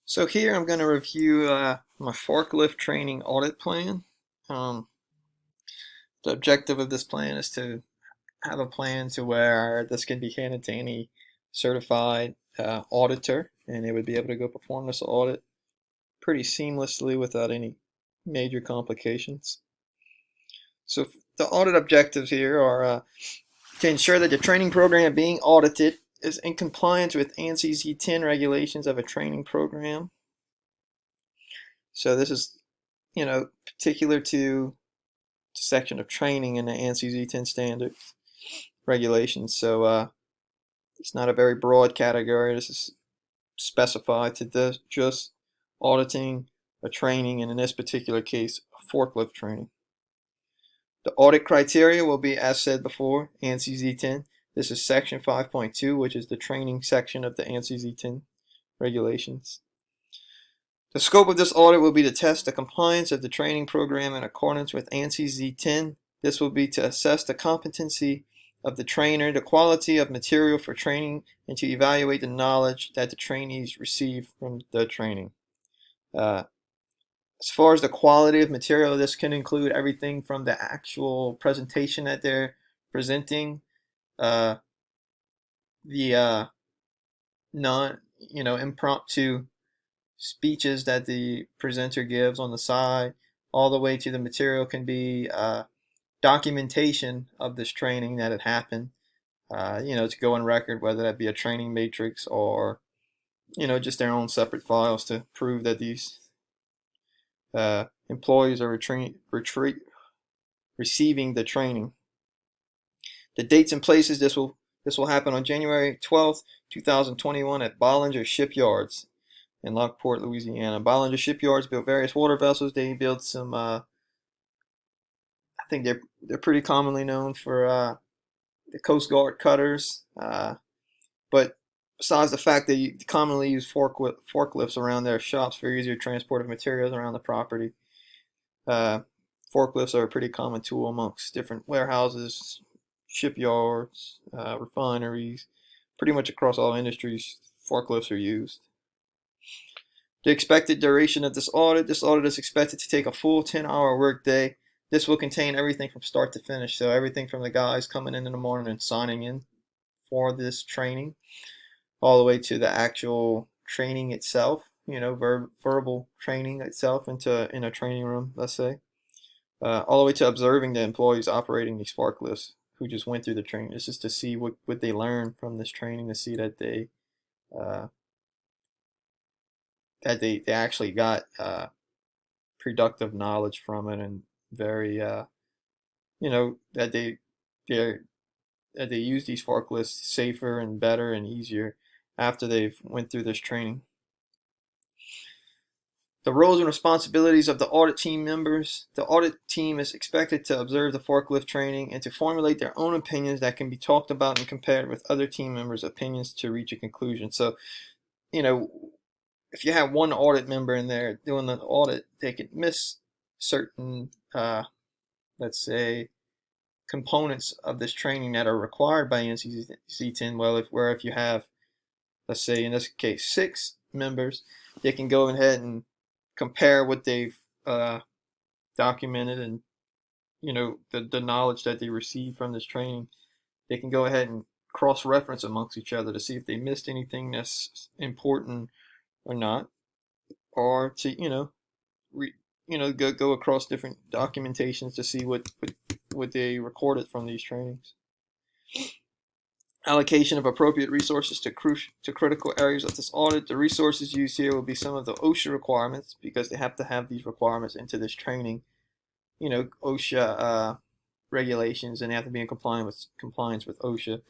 So here I'm going to review my forklift training audit plan. Um, the objective of this plan is to have a plan to where this can be handed to any certified auditor, and they would be able to go perform this audit pretty seamlessly without any major complications. So the audit objectives here are to ensure that the training program being audited is in compliance with ANSI Z10 regulations of a training program. So this is, particular to section of training in the ANSI Z10 standards regulations. So it's not a very broad category. This is specified to just auditing a training, and in this particular case, forklift training. The audit criteria will be, as said before, ANSI Z10. This is section 5.2, which is the training section of the ANSI Z10 regulations. The scope of this audit will be to test the compliance of the training program in accordance with ANSI Z10. This will be to assess the competency of the trainer, the quality of material for training, and to evaluate the knowledge that the trainees receive from the training. As far as the quality of material, this can include everything from the actual presentation that they're presenting, the impromptu speeches that the presenter gives on the side, all the way to the material can be documentation of this training that had happened, to go on record, whether that be a training matrix or, just their own separate files to prove that these employees are receiving the training. The dates and places this will happen on January 12th, 2021 at Bollinger Shipyards in Lockport, Louisiana. Bollinger Shipyards built various water vessels. They built some, I think they're pretty commonly known for the Coast Guard cutters. But besides the fact that you commonly use forklifts around their shops for easier transport of materials around the property, forklifts are a pretty common tool amongst different warehouses, shipyards, refineries, pretty much across all industries. Forklifts are used. The expected duration of this audit is expected to take a full 10-hour workday. This will contain everything from start to finish, so everything from the guys coming in the morning and signing in for this training, all the way to the actual training itself, verbal training itself in a training room, let's say, all the way to observing the employees operating these forklifts who just went through the training. This is to see what they learned from this training, to see that they actually got productive knowledge from it, and very that they use these forklifts safer and better and easier after they've went through this training. The roles and responsibilities of the audit team members. The audit team is expected to observe the forklift training and to formulate their own opinions that can be talked about and compared with other team members' opinions to reach a conclusion. So, if you have one audit member in there doing the audit, they could miss certain, let's say, components of this training that are required by ANSI Z10. Well, if you have, let's say in this case, 6 members, they can go ahead and compare what they've documented and the knowledge that they received from this training. They can go ahead and cross-reference amongst each other to see if they missed anything that's important or not, or to go across different documentations to see what they recorded from these trainings. Allocation of appropriate resources to critical areas of this audit. The resources used here will be some of the OSHA requirements, because they have to have these requirements into this training. OSHA regulations, and they have to be in compliance with OSHA,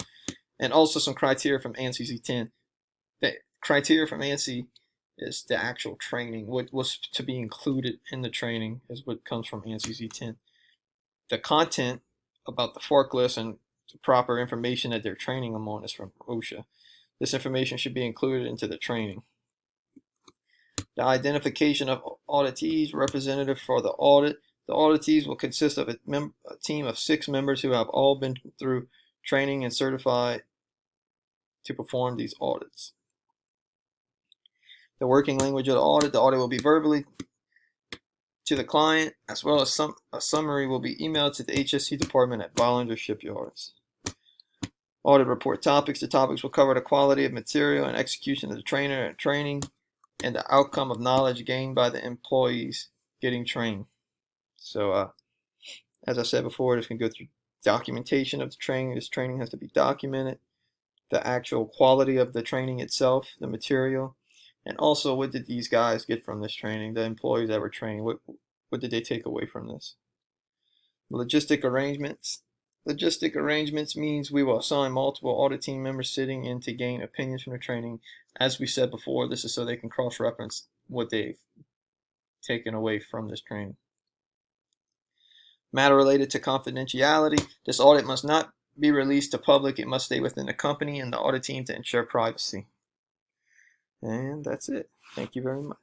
and also some criteria from ANSI Z10. The criteria from ANSI is the actual training. What was to be included in the training is what comes from ANSI Z10. The content about the forklifts and the proper information that they're training them on is from OSHA. This information should be included into the training. The identification of auditees, representative for the audit. The auditees will consist of a team of 6 members who have all been through training and certified to perform these audits. The working language of the audit. The audit will be verbally to the client, as well as a summary will be emailed to the HSC department at Bollinger Shipyards. Audit report topics. The topics will cover the quality of material and execution of the trainer and training, and the outcome of knowledge gained by the employees getting trained. So, as I said before, this can go through documentation of the training. This training has to be documented. The actual quality of the training itself, the material, and also what did these guys get from this training, the employees that were trained, what did they take away from this? Logistic arrangements. Logistic arrangements means we will assign multiple audit team members sitting in to gain opinions from the training. As we said before, this is so they can cross-reference what they've taken away from this training. Matter related to confidentiality. This audit must not be released to public. It must stay within the company and the audit team to ensure privacy. And that's it. Thank you very much.